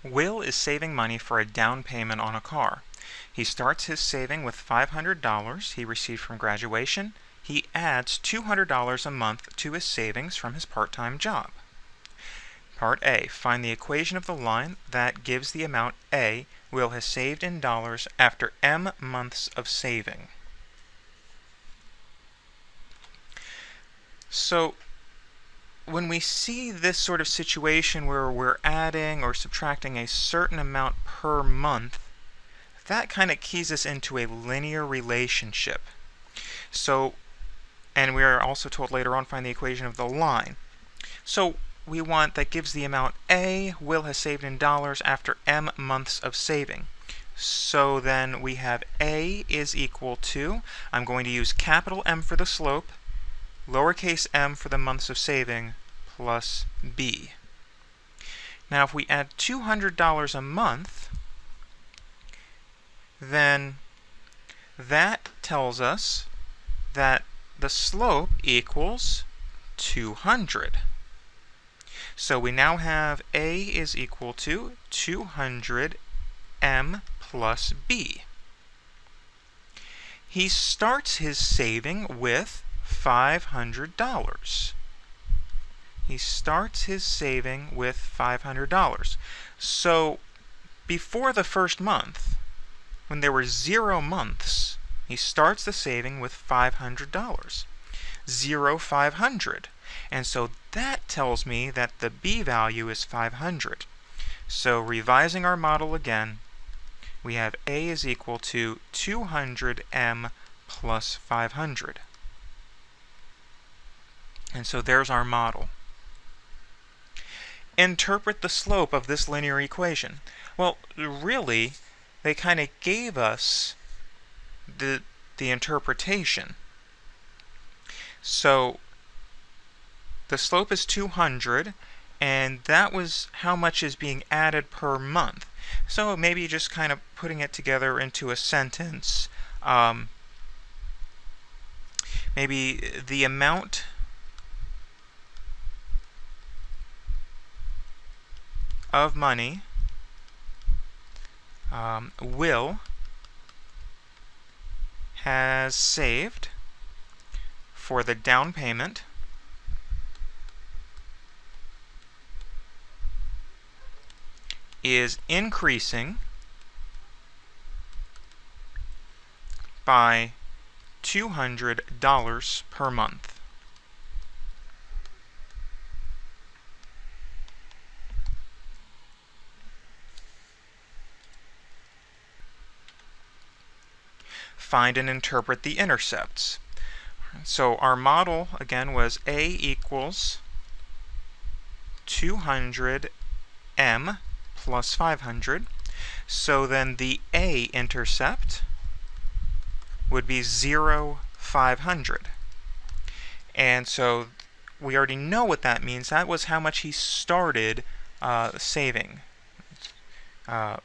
Will is saving money for a down payment on a car. He starts his saving with $500 he received from graduation. He adds $200 a month to his savings from his part-time job. Part A. Find the equation of the line that gives the amount A Will has saved in dollars after M months of saving. So, when we see this sort of situation where we're adding or subtracting a certain amount per month, that kind of keys us into a linear relationship. So, and we are also told later on find the equation of the line. So we want that gives the amount A Will has saved in dollars after M months of saving. So then we have A is equal to, I'm going to use capital M for the slope, lowercase m for the months of saving, plus B. Now if we add $200 a month, then that tells us that the slope equals 200. So we now have A is equal to 200 M plus B. He starts his saving with $500. He starts his saving with $500. So before the first month, when there were 0 months, he starts the saving with $500. 0, 500. And so that tells me that the B value is 500. So revising our model again, we have A is equal to 200M plus 500. And so there's our model. Interpret the slope of this linear equation. Well, really, they kind of gave us the interpretation. So the slope is 200, and that was how much is being added per month. So maybe just kind of putting it together into a sentence. Maybe the amount of money Will has saved for the down payment is increasing by $200 per month. Find and interpret the intercepts. So our model, again, was A equals 200M plus 500. So then the A intercept would be 0, 500. And so we already know what that means. That was how much he started saving, the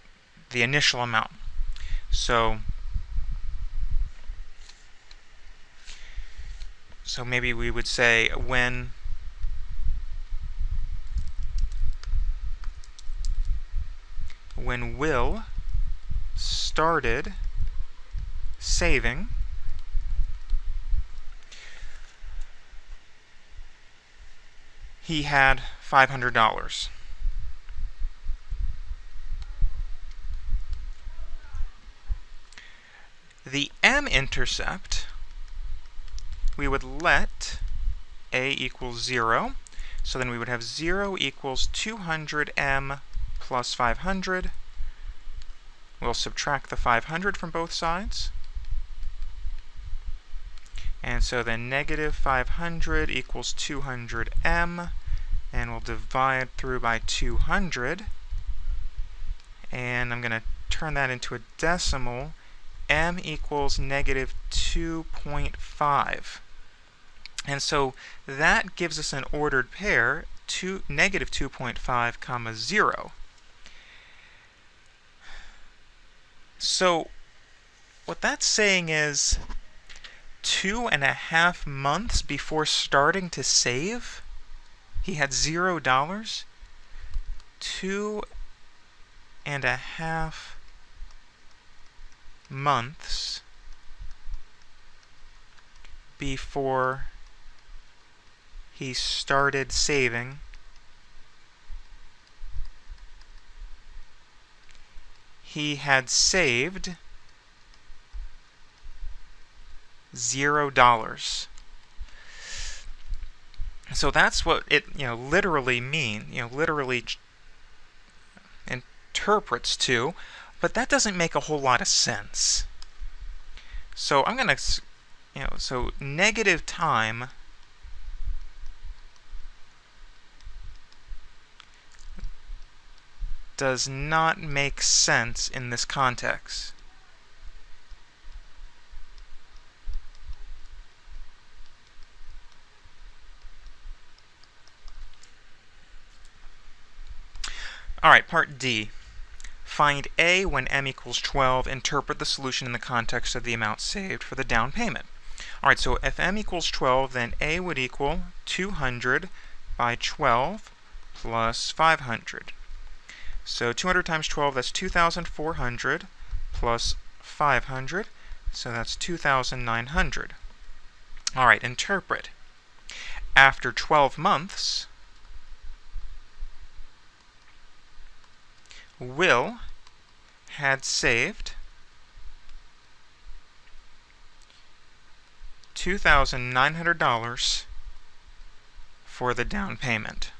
initial amount. So maybe we would say when Will started saving, he had $500. The M-intercept, we would let A equals 0. So then we would have 0 equals 200M plus 500. We'll subtract the 500 from both sides. And so then negative 500 equals 200M. And we'll divide through by 200. And I'm going to turn that into a decimal. M equals negative 2.5. And so that gives us an ordered pair, negative 2.5 comma 0. So what that's saying is 2.5 months before starting to save, he had $0. 2.5 months before he started saving, he had saved $0. So that's what it literally interprets to, but that doesn't make a whole lot of sense. So I'm going to, so negative time does not make sense in this context. All right, part D. Find A when m equals 12. Interpret the solution in the context of the amount saved for the down payment. All right, so if m equals 12, then A would equal 200 by 12 plus 500. So 200 times 12, that's 2,400 plus 500, so that's 2,900. All right, interpret. After 12 months, Will had saved $2,900 for the down payment.